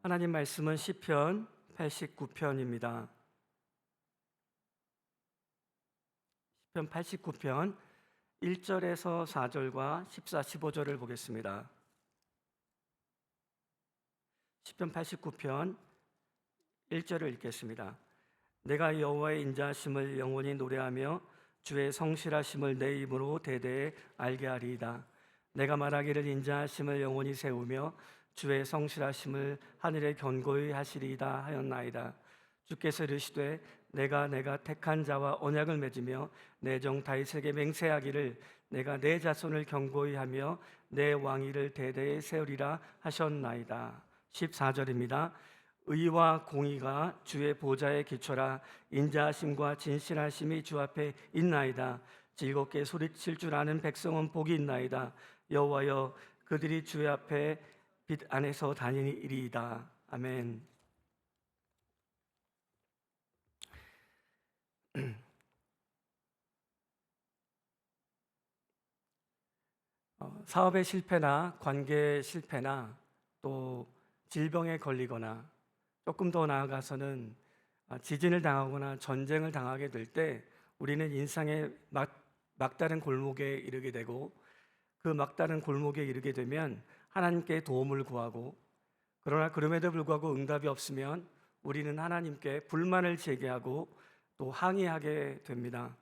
하나님 말씀은 시편 89편입니다. 시편 89편 1절에서 4절과 14, 15절을 보겠습니다. 시편 89편 1절을 읽겠습니다. 내가 여호와의 인자하심을 영원히 노래하며 주의 성실하심을 내 입으로 대대에 알게 하리이다. 내가 말하기를 인자하심을 영원히 세우며 주의 성실하심을 하늘에 견고히 하시리이다 하였나이다. 주께서 이르시되 내가 택한 자와 언약을 맺으며 내 종 다윗에게 맹세하기를 내가 내 자손을 견고히 하며 내 왕위를 대대에 세우리라 하셨나이다. 14절입니다. 의와 공의가 주의 보좌에 기초라. 인자하심과 진실하심이 주 앞에 있나이다. 즐겁게 소리칠 줄 아는 백성은 복이 있나이다. 여호와여, 그들이 주의 앞에 빛 안에서 다니리이다. 아멘. 사업의 실패나 관계 실패나 또 질병에 걸리거나 조금 더 나아가서는 지진을 당하거나 전쟁을 당하게 될 때 우리는 인생의 막다른 골목에 이르게 되고, 그 막다른 골목에 이르게 되면 하나님께 도움을 구하고, 그러나 그럼에도 불구하고 응답이 없으면 우리는 하나님께 불만을 제기하고 또 항의하게 됩니다.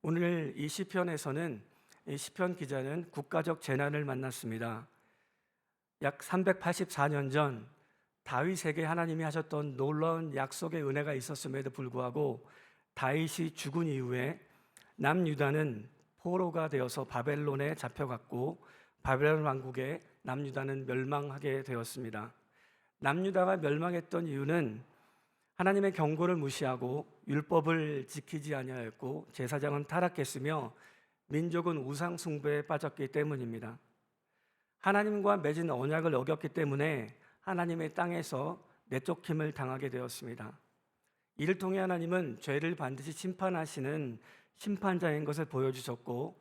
오늘 이 시편에서는 이 시편 기자는 국가적 재난을 만났습니다. 약 384년 전 다윗에게 하나님이 하셨던 놀라운 약속의 은혜가 있었음에도 불구하고 다윗이 죽은 이후에 남유다는 포로가 되어서 바벨론에 잡혀갔고, 바벨론 왕국에 남유다는 멸망하게 되었습니다. 남유다가 멸망했던 이유는 하나님의 경고를 무시하고 율법을 지키지 아니하였고 제사장은 타락했으며 민족은 우상 숭배에 빠졌기 때문입니다. 하나님과 맺은 언약을 어겼기 때문에 하나님의 땅에서 내쫓김을 당하게 되었습니다. 이를 통해 하나님은 죄를 반드시 심판하시는 심판자인 것을 보여주셨고,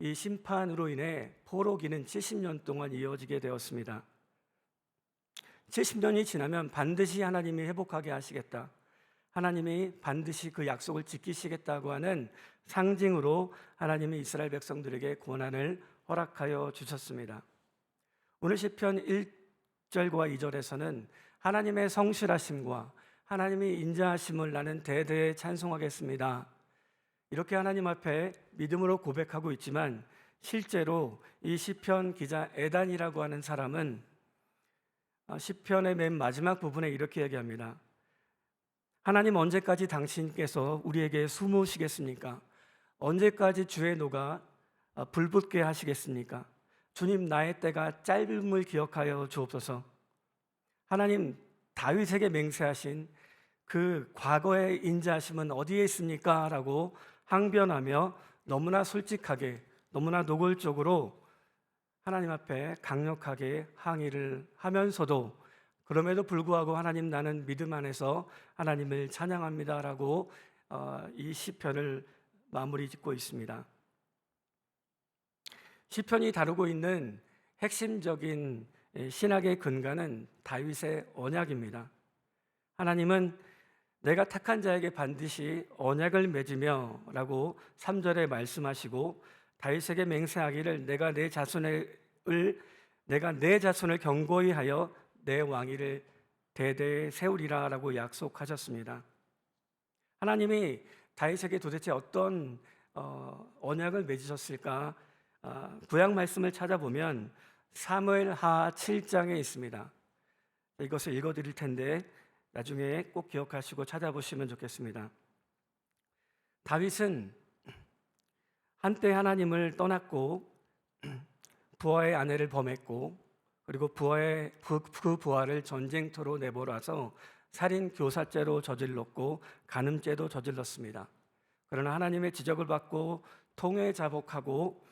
이 심판으로 인해 포로기는 70년 동안 이어지게 되었습니다. 70년이 지나면 반드시 하나님이 회복하게 하시겠다, 하나님이 반드시 그 약속을 지키시겠다고 하는 상징으로 하나님이 이스라엘 백성들에게 고난을 허락하여 주셨습니다. 오늘 시편 1절과 2절에서는 하나님의 성실하심과 하나님의 인자하심을 나는 대대에 찬송하겠습니다, 이렇게 하나님 앞에 믿음으로 고백하고 있지만, 실제로 이 시편 기자 에단이라고 하는 사람은 시편의 맨 마지막 부분에 이렇게 얘기합니다. 하나님, 언제까지 당신께서 우리에게 숨으시겠습니까? 언제까지 주의 노가 불붙게 하시겠습니까? 주님, 나의 때가 짧음을 기억하여 주옵소서. 하나님, 다윗에게 맹세하신 그 과거의 인자하심은 어디에 있습니까? 라고 항변하며 너무나 솔직하게, 너무나 노골적으로 하나님 앞에 강력하게 항의를 하면서도, 그럼에도 불구하고 하나님, 나는 믿음 안에서 하나님을 찬양합니다 라고 이 시편을 마무리 짓고 있습니다. 시편이 다루고 있는 핵심적인 신학의 근간은 다윗의 언약입니다. 하나님은 내가 택한 자에게 반드시 언약을 맺으며 라고 3절에 말씀하시고, 다윗에게 맹세하기를 내가 내 자손을 견고히 하여 내 왕위를 대대에 세우리라 라고 약속하셨습니다. 하나님이 다윗에게 도대체 어떤 언약을 맺으셨을까? 구약 말씀을 찾아보면 사무엘하 7장에 있습니다. 이것을 읽어드릴 텐데 나중에 꼭 기억하시고 찾아보시면 좋겠습니다. 다윗은 한때 하나님을 떠났고 부하의 아내를 범했고, 그리고 그 부하를 전쟁터로 내몰아서 살인 교사죄로 저질렀고 간음죄도 저질렀습니다. 그러나 하나님의 지적을 받고 통회 자복하고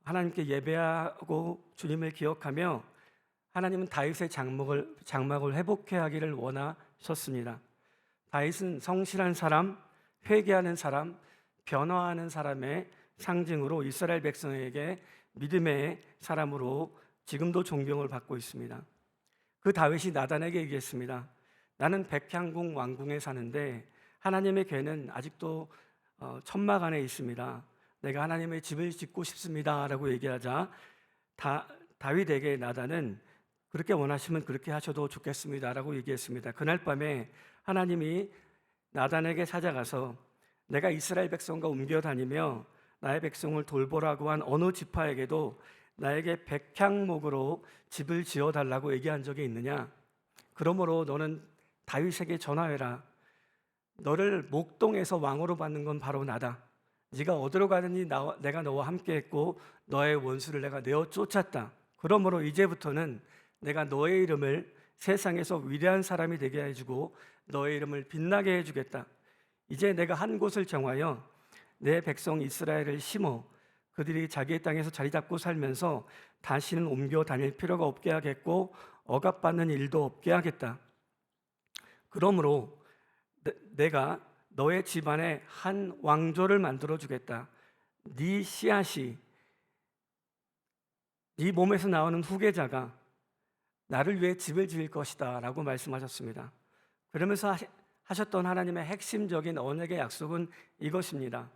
하나님께 예배하고 주님을 기억하며 하나님은 다윗의 장막을 회복해 하기를 원하셨습니다. 다윗은 성실한 사람, 회개하는 사람, 변화하는 사람의 상징으로 이스라엘 백성에게 믿음의 사람으로 지금도 존경을 받고 있습니다. 그 다윗이 나단에게 얘기했습니다. 나는 백향궁 왕궁에 사는데 하나님의 궤는 아직도 천막 안에 있습니다. 내가 하나님의 집을 짓고 싶습니다 라고 얘기하자 다윗에게 나단은 그렇게 원하시면 그렇게 하셔도 좋겠습니다 라고 얘기했습니다. 그날 밤에 하나님이 나단에게 찾아가서 내가 이스라엘 백성과 옮겨 다니며 나의 백성을 돌보라고 한 어느 지파에게도 나에게 백향목으로 집을 지어 달라고 얘기한 적이 있느냐? 그러므로 너는 다윗에게 전하해라. 너를 목동에서 왕으로 받는 건 바로 나다. 네가 어디로 가든지 내가 너와 함께했고 너의 원수를 내가 내어 쫓았다. 그러므로 이제부터는 내가 너의 이름을 세상에서 위대한 사람이 되게 해주고 너의 이름을 빛나게 해주겠다. 이제 내가 한 곳을 정하여 내 백성 이스라엘을 심어 그들이 자기의 땅에서 자리 잡고 살면서 다시는 옮겨 다닐 필요가 없게 하겠고 억압받는 일도 없게 하겠다. 그러므로 내가 너의 집안에 한 왕조를 만들어 주겠다. 네 씨앗이 네 몸에서 나오는 후계자가 나를 위해 집을 지을 것이다 라고 말씀하셨습니다. 그러면서 하셨던 하나님의 핵심적인 언약의 약속은 이것입니다.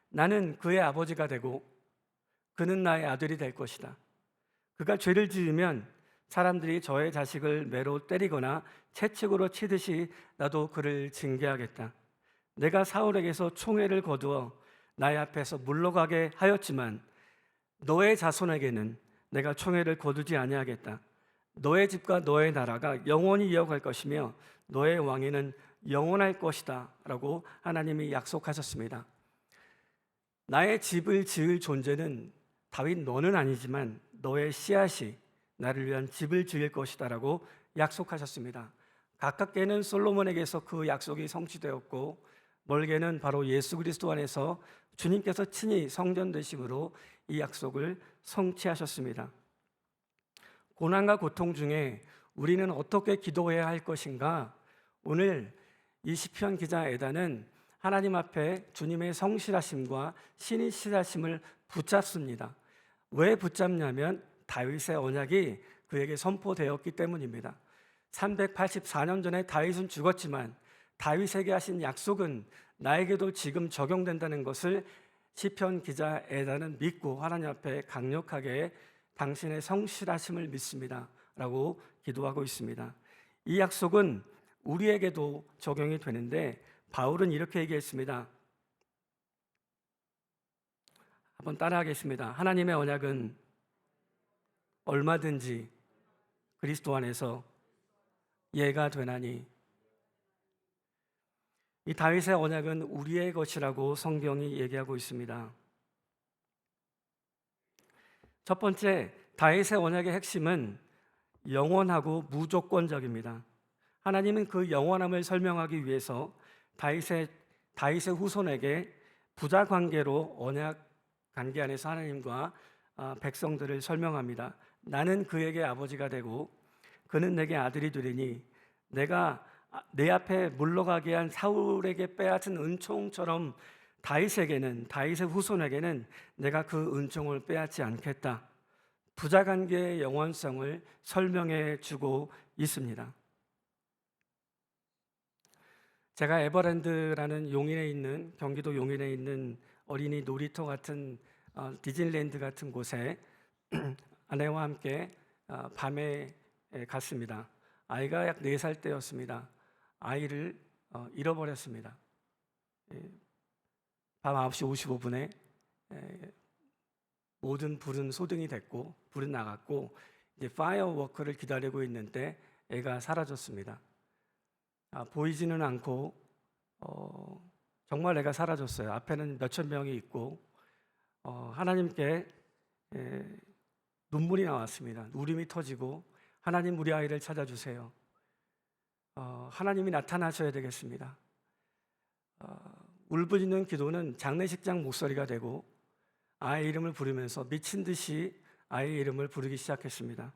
나는 그의 아버지가 되고 그는 나의 아들이 될 것이다. 그가 죄를 지으면 사람들이 저의 자식을 매로 때리거나 채찍으로 치듯이 나도 그를 징계하겠다. 내가 사울에게서 총애를 거두어 나의 앞에서 물러가게 하였지만 너의 자손에게는 내가 총애를 거두지 아니하겠다. 너의 집과 너의 나라가 영원히 이어갈 것이며 너의 왕위는 영원할 것이다 라고 하나님이 약속하셨습니다. 나의 집을 지을 존재는 다윗 너는 아니지만 너의 씨앗이 나를 위한 집을 지을 것이다 라고 약속하셨습니다. 가깝게는 솔로몬에게서 그 약속이 성취되었고 멀게는 바로 예수 그리스도 안에서 주님께서 친히 성전 되심으로 이 약속을 성취하셨습니다. 고난과 고통 중에 우리는 어떻게 기도해야 할 것인가? 오늘 이 시편 기자 에다는 하나님 앞에 주님의 성실하심과 신실하심을 붙잡습니다. 왜 붙잡냐면 다윗의 언약이 그에게 선포되었기 때문입니다. 384년 전에 다윗은 죽었지만 다윗에게 하신 약속은 나에게도 지금 적용된다는 것을 시편 기자 에다는 믿고 하나님 앞에 강력하게 당신의 성실하심을 믿습니다 라고 기도하고 있습니다. 이 약속은 우리에게도 적용이 되는데 바울은 이렇게 얘기했습니다. 한번 따라하겠습니다. 하나님의 언약은 얼마든지 그리스도 안에서 예가 되나니. 이 다윗의 언약은 우리의 것이라고 성경이 얘기하고 있습니다. 첫 번째, 다윗의 언약의 핵심은 영원하고 무조건적입니다. 하나님은 그 영원함을 설명하기 위해서 다윗의 후손에게 부자 관계로 언약 관계 안에서 하나님과 백성들을 설명합니다. 나는 그에게 아버지가 되고 그는 내게 아들이 되리니 내가 내 앞에 물러가게 한 사울에게 빼앗은 은총처럼 다윗의 후손에게는 내가 그 은총을 빼앗지 않겠다. 부자 관계의 영원성을 설명해 주고 있습니다. 제가 에버랜드라는 경기도 용인에 있는 어린이 놀이터 같은 디즈니랜드 같은 곳에 아내와 함께 밤에 갔습니다. 아이가 약 4살 때였습니다. 아이를 잃어버렸습니다. 밤 9시 55분에 모든 불은 소등이 됐고 불은 나갔고 이제 파이어워크를 기다리고 있는데 애가 사라졌습니다. 보이지는 않고 정말 애가 사라졌어요. 앞에는 몇천 명이 있고 하나님께 눈물이 나왔습니다. 울음이 터지고 하나님 우리 아이를 찾아주세요. 하나님이 나타나셔야 되겠습니다. 울부짖는 기도는 장례식장 목소리가 되고 아이의 이름을 부르면서 미친 듯이 아이의 이름을 부르기 시작했습니다.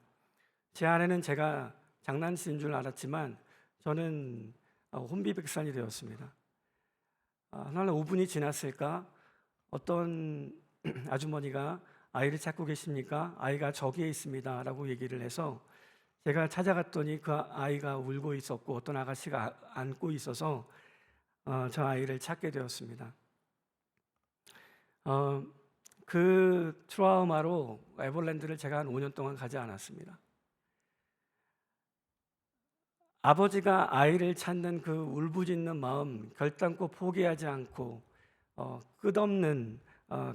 제 아내는 제가 장난친 줄 알았지만 저는 혼비백산이 되었습니다. 한 5분이 지났을까 어떤 아주머니가 아이를 찾고 계십니까? 아이가 저기에 있습니다 라고 얘기를 해서 제가 찾아갔더니 그 아이가 울고 있었고 어떤 아가씨가 안고 있어서 저 아이를 찾게 되었습니다. 그 트라우마로 에버랜드를 제가 한 5년 동안 가지 않았습니다. 아버지가 아이를 찾는 그 울부짖는 마음, 결단코 포기하지 않고 끝없는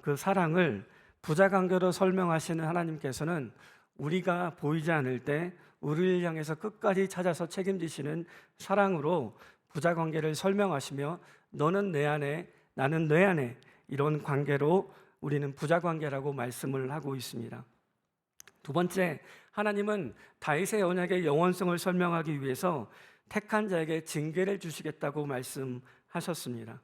그 사랑을 부자관계로 설명하시는 하나님께서는 우리가 보이지 않을 때 우리를 향해서 끝까지 찾아서 책임지시는 사랑으로 부자관계를 설명하시며 너는 내 안에 나는 내 안에 이런 관계로 우리는 부자관계라고 말씀을 하고 있습니다. 두 번째, 하나님은 다윗의 언약의 영원성을 설명하기 위해서 택한 자에게 징계를 주시겠다고 말씀하셨습니다.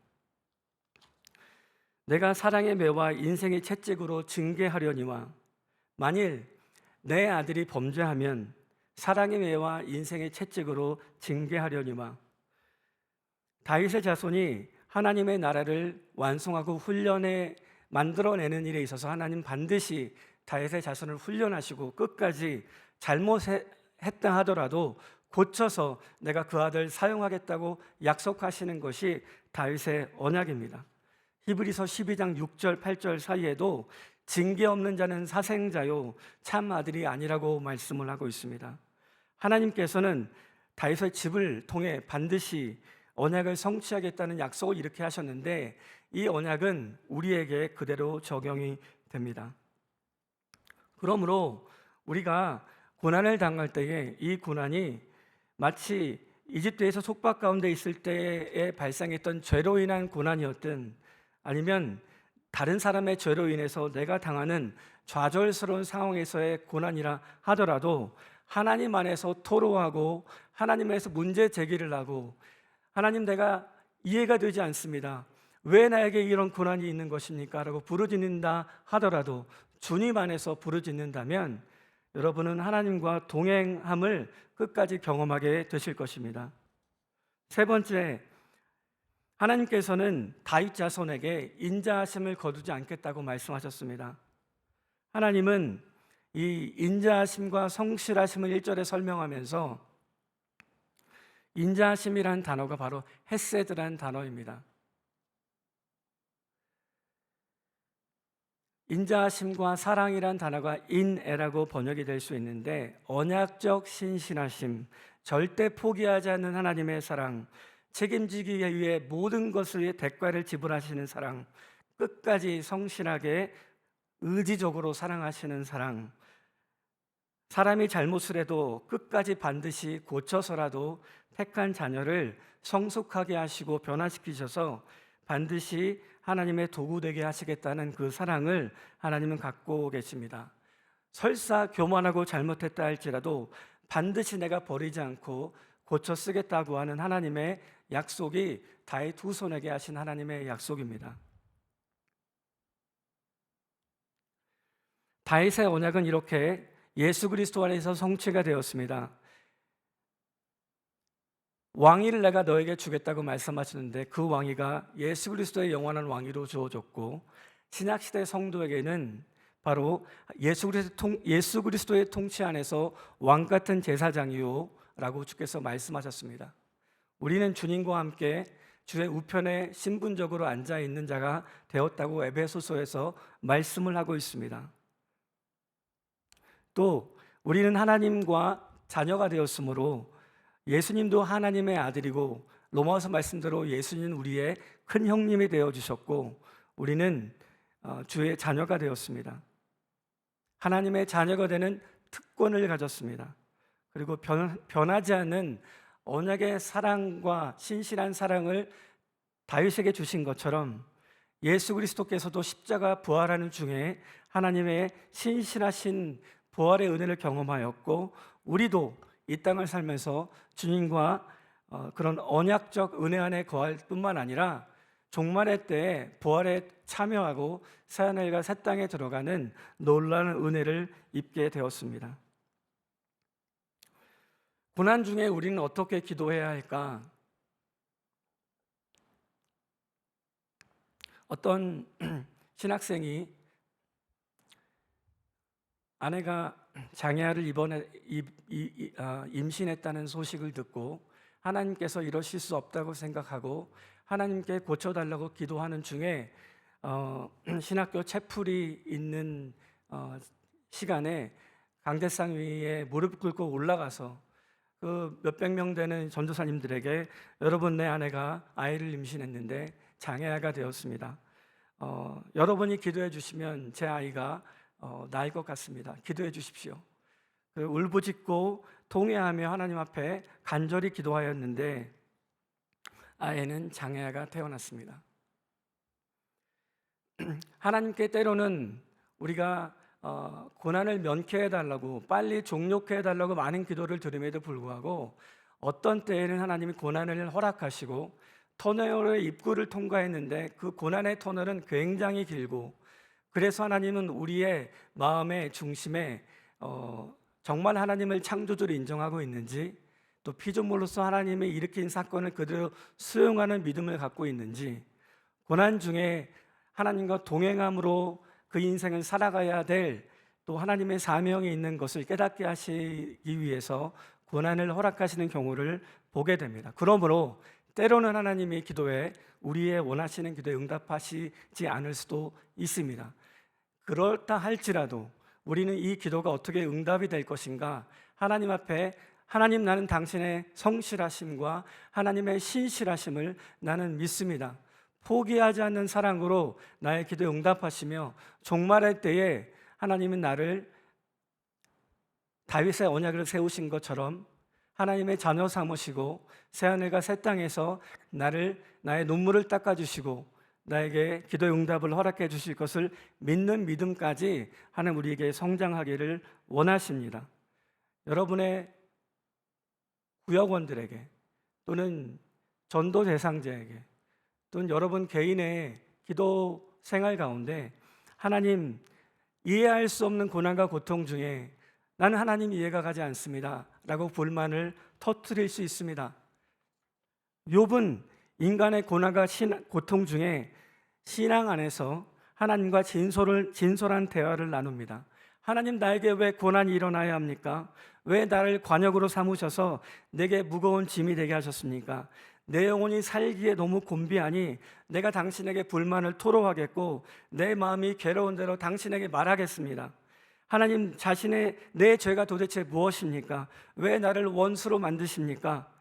내가 사랑의 매와 인생의 채찍으로 징계하려니와 만일 내 아들이 범죄하면 사랑의 매와 인생의 채찍으로 징계하려니와 다윗의 자손이 하나님의 나라를 완성하고 훈련해 만들어내는 일에 있어서 하나님 반드시 다윗의 자손을 훈련하시고 끝까지 잘못했다 하더라도 고쳐서 내가 그 아들 사용하겠다고 약속하시는 것이 다윗의 언약입니다. 히브리서 12장 6절 8절 사이에도 징계 없는 자는 사생자요 참 아들이 아니라고 말씀을 하고 있습니다. 하나님께서는 다윗의 집을 통해 반드시 언약을 성취하겠다는 약속을 이렇게 하셨는데 이 언약은 우리에게 그대로 적용이 됩니다. 그러므로 우리가 고난을 당할 때에 이 고난이 마치 이집트에서 속박 가운데 있을 때에 발생했던 죄로 인한 고난이었든 아니면 다른 사람의 죄로 인해서 내가 당하는 좌절스러운 상황에서의 고난이라 하더라도 하나님 안에서 토로하고 하나님 안에서 문제 제기를 하고 하나님 내가 이해가 되지 않습니다. 왜 나에게 이런 고난이 있는 것입니까? 라고 부르짖는다 하더라도 주님 안에서 부르짖는다면 여러분은 하나님과 동행함을 끝까지 경험하게 되실 것입니다. 세 번째, 하나님께서는 다윗 자손에게 인자하심을 거두지 않겠다고 말씀하셨습니다. 하나님은 이 인자하심과 성실하심을 1절에 설명하면서 인자하심이란 단어가 바로 헤세드란 단어입니다. 인자하심과 사랑이란 단어가 인애라고 번역이 될 수 있는데 언약적 신실하심, 절대 포기하지 않는 하나님의 사랑, 책임지기 위해 모든 것을 위해 대가를 지불하시는 사랑, 끝까지 성실하게 의지적으로 사랑하시는 사랑, 사람이 잘못을 해도 끝까지 반드시 고쳐서라도 택한 자녀를 성숙하게 하시고 변화시키셔서 반드시 하나님의 도구 되게 하시겠다는 그 사랑을 하나님은 갖고 계십니다. 설사 교만하고 잘못했다 할지라도 반드시 내가 버리지 않고 고쳐 쓰겠다고 하는 하나님의 약속이 다윗 두 손에게 하신 하나님의 약속입니다. 다윗의 언약은 이렇게 예수 그리스도 안에서 성취가 되었습니다. 왕위를 내가 너에게 주겠다고 말씀하시는데 그 왕위가 예수 그리스도의 영원한 왕위로 주어졌고 신약시대 성도에게는 바로 예수 그리스도의 통치 안에서 왕 같은 제사장이요 라고 주께서 말씀하셨습니다. 우리는 주님과 함께 주의 우편에 신분적으로 앉아 있는 자가 되었다고 에베소서에서 말씀을 하고 있습니다. 또 우리는 하나님과 자녀가 되었으므로 예수님도 하나님의 아들이고 로마서 말씀대로 예수님은 우리의 큰 형님이 되어주셨고 우리는 주의 자녀가 되었습니다. 하나님의 자녀가 되는 특권을 가졌습니다. 그리고 변하지 않는 언약의 사랑과 신실한 사랑을 다윗에게 주신 것처럼 예수 그리스도께서도 십자가 부활하는 중에 하나님의 신실하신 부활의 은혜를 경험하였고 우리도 이 땅을 살면서 주님과 그런 언약적 은혜 안에 거할 뿐만 아니라 종말의 때에 부활에 참여하고 새하늘과 새 땅에 들어가는 놀라운 은혜를 입게 되었습니다. 고난 중에 우리는 어떻게 기도해야 할까? 어떤 신학생이 아내가 장애아를 이번에 임신했다는 소식을 듣고 하나님께서 이러실 수 없다고 생각하고 하나님께 고쳐달라고 기도하는 중에 신학교 채플이 있는 시간에 강대상 위에 무릎 꿇고 올라가서 그 몇백 명 되는 전도사님들에게 여러분, 내 아내가 아이를 임신했는데 장애아가 되었습니다. 여러분이 기도해 주시면 제 아이가 나을 것 같습니다. 기도해 주십시오. 그 울부짖고 통회하며 하나님 앞에 간절히 기도하였는데 아이는 장애아가 태어났습니다. 하나님께 때로는 우리가 고난을 면케해 달라고, 빨리 종료해 달라고 많은 기도를 드림에도 불구하고 어떤 때에는 하나님이 고난을 허락하시고 터널의 입구를 통과했는데 그 고난의 터널은 굉장히 길고, 그래서 하나님은 우리의 마음의 중심에 정말 하나님을 창조주로 인정하고 있는지, 또 피조물로서 하나님이 일으킨 사건을 그대로 수용하는 믿음을 갖고 있는지, 고난 중에 하나님과 동행함으로 그 인생을 살아가야 될 또 하나님의 사명이 있는 것을 깨닫게 하시기 위해서 고난을 허락하시는 경우를 보게 됩니다. 그러므로 때로는 하나님의 기도에, 우리의 원하시는 기도에 응답하시지 않을 수도 있습니다. 그렇다 할지라도 우리는 이 기도가 어떻게 응답이 될 것인가, 하나님 앞에 하나님, 나는 당신의 성실하심과 하나님의 신실하심을 나는 믿습니다. 포기하지 않는 사랑으로 나의 기도에 응답하시며 종말할 때에 하나님은 나를 다윗의 언약을 세우신 것처럼 하나님의 자녀 삼으시고 새하늘과 새 땅에서 나의 눈물을 닦아주시고 나에게 기도의 응답을 허락해 주실 것을 믿는 믿음까지 하나님 우리에게 성장하기를 원하십니다. 여러분의 구역원들에게 또는 전도 대상자에게 또는 여러분 개인의 기도 생활 가운데 하나님, 이해할 수 없는 고난과 고통 중에 나는 하나님 이해가 가지 않습니다 라고 불만을 터뜨릴 수 있습니다. 욥은 인간의 고난과 고통 중에 신앙 안에서 하나님과 진솔한 대화를 나눕니다. 하나님, 나에게 왜 고난이 일어나야 합니까? 왜 나를 관역으로 삼으셔서 내게 무거운 짐이 되게 하셨습니까? 내 영혼이 살기에 너무 곤비하니 내가 당신에게 불만을 토로하겠고 내 마음이 괴로운 대로 당신에게 말하겠습니다. 하나님, 내 죄가 도대체 무엇입니까? 왜 나를 원수로 만드십니까?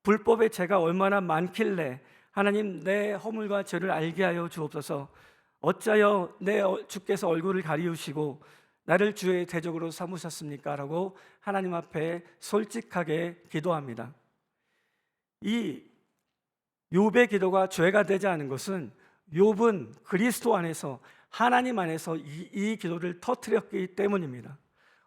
불법의 죄가 얼마나 많길래 하나님, 내 허물과 죄를 알게 하여 주옵소서. 어찌하여 주께서 얼굴을 가리우시고 나를 주의 대적으로 삼으셨습니까? 라고 하나님 앞에 솔직하게 기도합니다. 이 욥의 기도가 죄가 되지 않은 것은 욥은 그리스도 안에서, 하나님 안에서 이 기도를 터뜨렸기 때문입니다.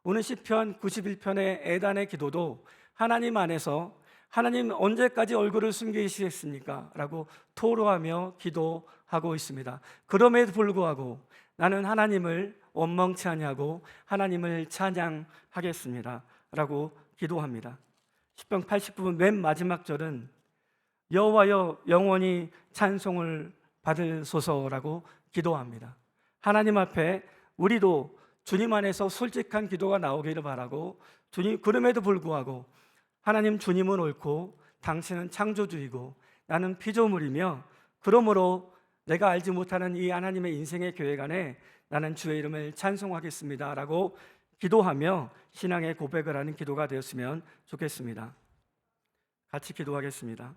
오늘 시편 91편의 애단의 기도도 하나님 안에서, 하나님 언제까지 얼굴을 숨기시겠습니까? 라고 토로하며 기도하고 있습니다. 그럼에도 불구하고 나는 하나님을 원망치 아니하고 하나님을 찬양하겠습니다 라고 기도합니다. 시편 89편 맨 마지막 절은 여호와여, 영원히 찬송을 받으소서라고 기도합니다. 하나님 앞에 우리도 주님 안에서 솔직한 기도가 나오기를 바라고, 그럼에도 불구하고 하나님, 주님은 옳고 당신은 창조주이고 나는 피조물이며 그러므로 내가 알지 못하는 이 하나님의 인생의 계획 안에 나는 주의 이름을 찬송하겠습니다 라고 기도하며 신앙의 고백을 하는 기도가 되었으면 좋겠습니다. 같이 기도하겠습니다.